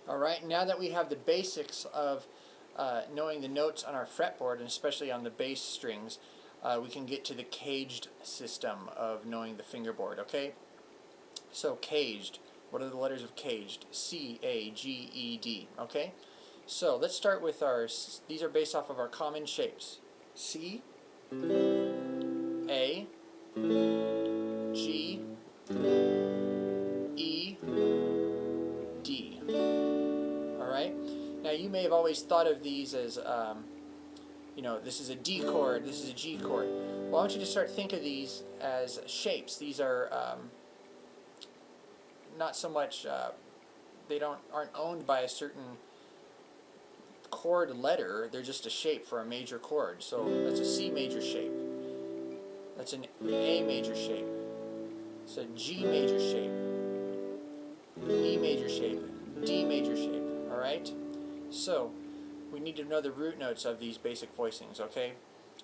Alright, now that we have the basics of knowing the notes on our fretboard, and especially on the bass strings, we can get to the caged system of knowing the fingerboard, okay? So caged, what are the letters of caged? C-A-G-E-D, okay? So let's start with these are based off of our common shapes. C, A, G, E, D. Alright? Now you may have always thought of these as, this is a D chord, this is a G chord. Well, I want you to start thinking of these as shapes. These are not so much, they aren't owned by a certain chord letter, they're just a shape for a major chord. So that's a C major shape. That's an A major shape. It's a G major shape. E major shape. D major shape. Alright? So, we need to know the root notes of these basic voicings, okay?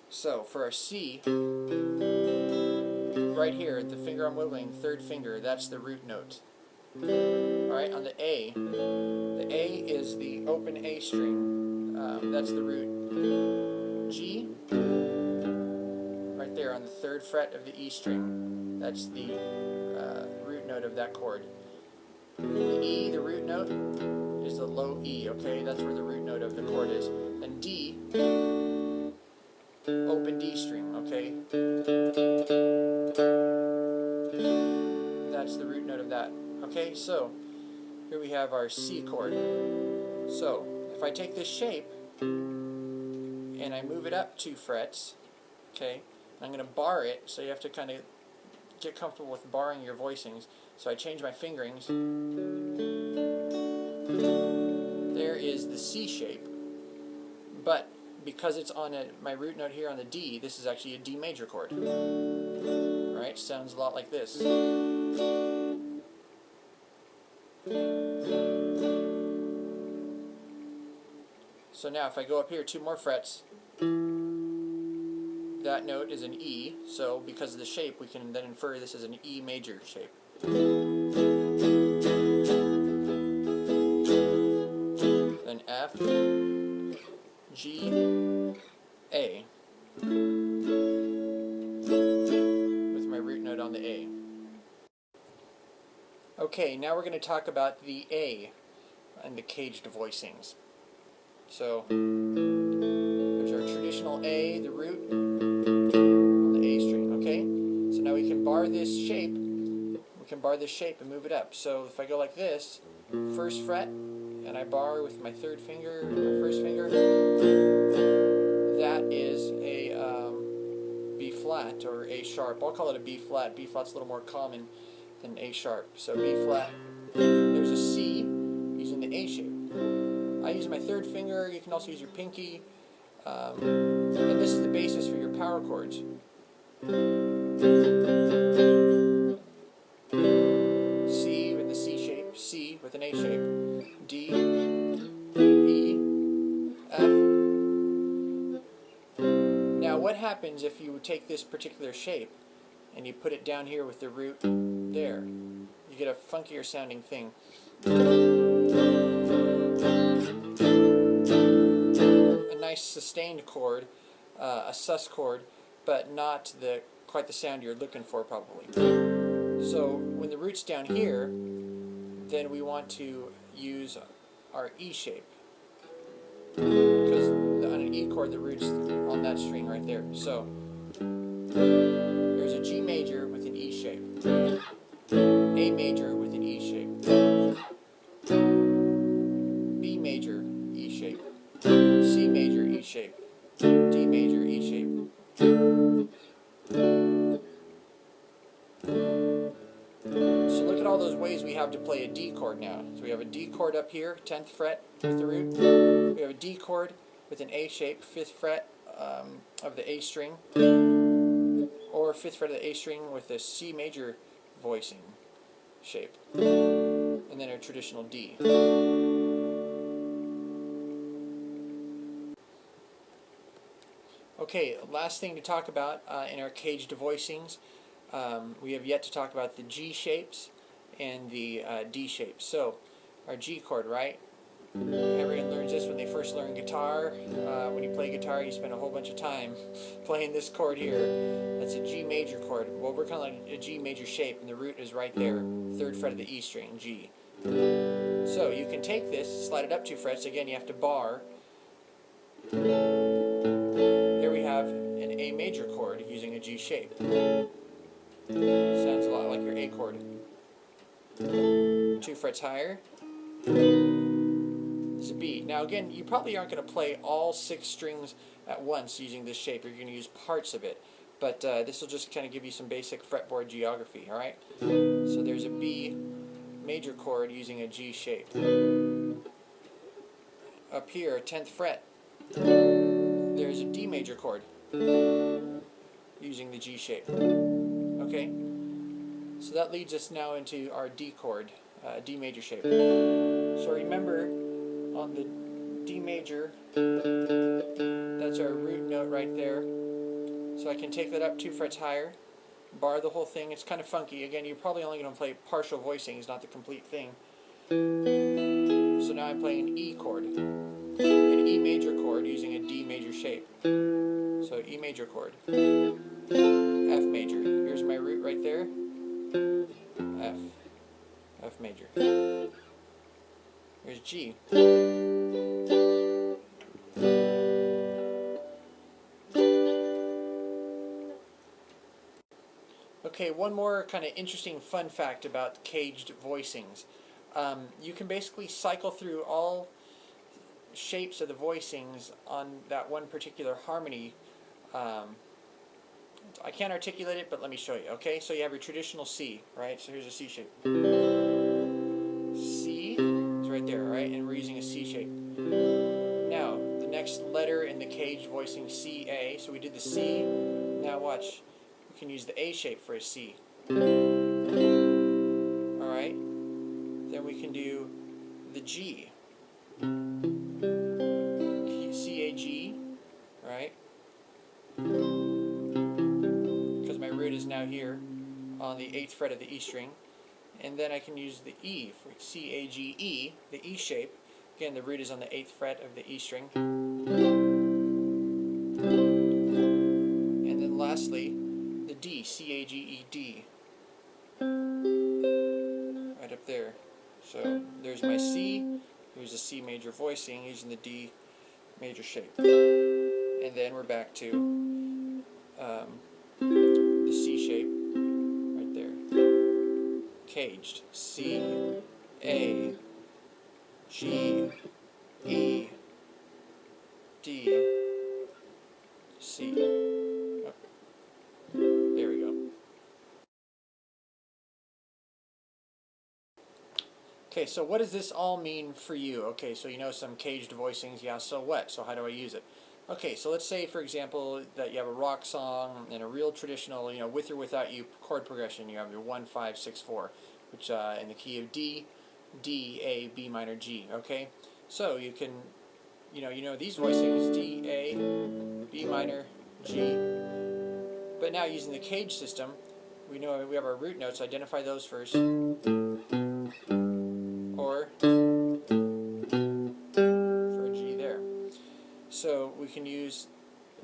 So, for our C, right here, the finger I'm wiggling, third finger, that's the root note. Alright, on the A is the open A string, that's the root. G, right there on the third fret of the E string, that's the root note of that chord. The E, the root note, is the low E, okay? That's where the root note of the chord is. And D, open D string, okay? That's the root note of that. Okay, so here we have our C chord. So if I take this shape and I move it up 2 frets, okay, I'm going to bar it, so you have to kind of get comfortable with barring your voicings. So I change my fingerings. There is the C shape, but because it's on my root note here on the D, this is actually a D major chord. Right? Sounds a lot like this. So now if I go up here 2 more frets, that note is an E, so because of the shape we can then infer this as an E major shape. Then F, G, A, with my root note on the A. Okay, now we're going to talk about the A and the caged voicings. So there's our traditional A, the root, on the A string, okay? So now we can bar this shape, and move it up. So if I go like this, first fret, and I bar with my third finger, my first finger, that is a B flat or A sharp. I'll call it a B flat. B flat's a little more common than A sharp. So B flat, there's a C using the A shape. I use my third finger, you can also use your pinky, and this is the basis for your power chords. C with the C shape, C with an A shape, D, E, F. Now what happens if you take this particular shape and you put it down here with the root there? You get a funkier sounding thing. Nice sustained chord, a sus chord, but not quite the sound you're looking for probably. So when the root's down here, then we want to use our E shape, because on an E chord the root's on that string right there. So there's a G major with an E shape, A major with an E shape, B major E shape, C major E shape, D major E shape. So look at all those ways we have to play a D chord now. So we have a D chord up here, 10th fret with the root. We have a D chord with an A shape, 5th fret of the A string, or 5th fret of the A string with a C major voicing shape, and then a traditional D. Okay, last thing to talk about in our caged voicings, we have yet to talk about the G shapes and the D shapes. So, our G chord, right? Everyone learns this when they first learn guitar. When you play guitar, you spend a whole bunch of time playing this chord here. That's a G major chord. Well, we're kind of like a G major shape, and the root is right there, 3rd fret of the E string, G. So you can take this, slide it up 2 frets. Again, you have to bar. There we have an A major chord using a G shape. Sounds a lot like your A chord. 2 frets higher. This is a B. Now again, you probably aren't going to play all 6 strings at once using this shape. You're going to use parts of it. But this will just kind of give you some basic fretboard geography, alright? So there's a B major chord using a G shape. Up here, 10th fret, there's a D major chord using the G shape. Okay? So that leads us now into our D chord, D major shape. So remember, on the D major, that's our root note right there. So I can take that up 2 frets higher, bar the whole thing. It's kind of funky. Again, you're probably only going to play partial voicings, not the complete thing. So now I'm playing an E chord, an E major chord using a D major shape. So E major chord, F major. Here's my root right there. F, F major. Here's G. Okay, one more kind of interesting fun fact about caged voicings. You can basically cycle through all shapes of the voicings on that one particular harmony. I can't articulate it, but let me show you. Okay, so you have your traditional C, right? So here's a C shape. C is right there, right? And we're using a C shape. Now, the next letter in the caged voicing, C, A. So we did the C. Now watch. We can use the A shape for a C. Alright? Then we can do the G. C-A-G. Right? Because my root is now here on the 8th fret of the E string. And then I can use the E for C-A-G-E, the E shape. Again, the root is on the 8th fret of the E string. And then lastly, the D, C-A-G-E-D. Right up there. So there's my C, here's a C major voicing using the D major shape. And then we're back to the C shape right there. Caged. C, A, G, E, D, C. Oh. There we go. Okay, so what does this all mean for you? Okay, so you know some caged voicings, yeah, so what? So how do I use it? Okay, so let's say, for example, that you have a rock song and a real traditional, you know, with or without you chord progression. You have your 1, 5, 6, 4, which in the key of D, D, A, B minor, G, okay? So you can, you know these voicings, D, A, B minor, G. But now using the cage system, we know we have our root notes, identify those first. Or for a G there. So we can use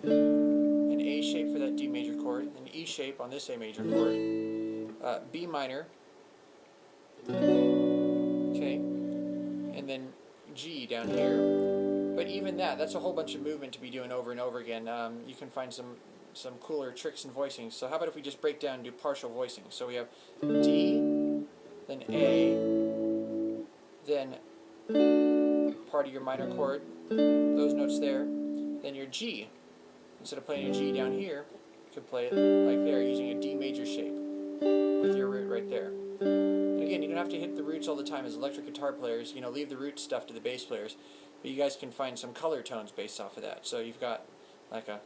an A shape for that D major chord, an E shape on this A major chord, B minor, okay, and then G down here. But even that's a whole bunch of movement to be doing over and over again. You can find some cooler tricks and voicings. So how about if we just break down and do partial voicings? So we have D, then A, then part of your minor chord, those notes there, then your G. Instead of playing a G down here, you could play it like there using a D major shape with your root right there. And again, you don't have to hit the roots all the time as electric guitar players. You know, leave the root stuff to the bass players. But you guys can find some color tones based off of that. So you've got like a...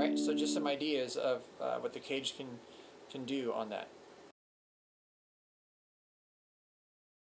Alright, so just some ideas of what the CAGED can do on that.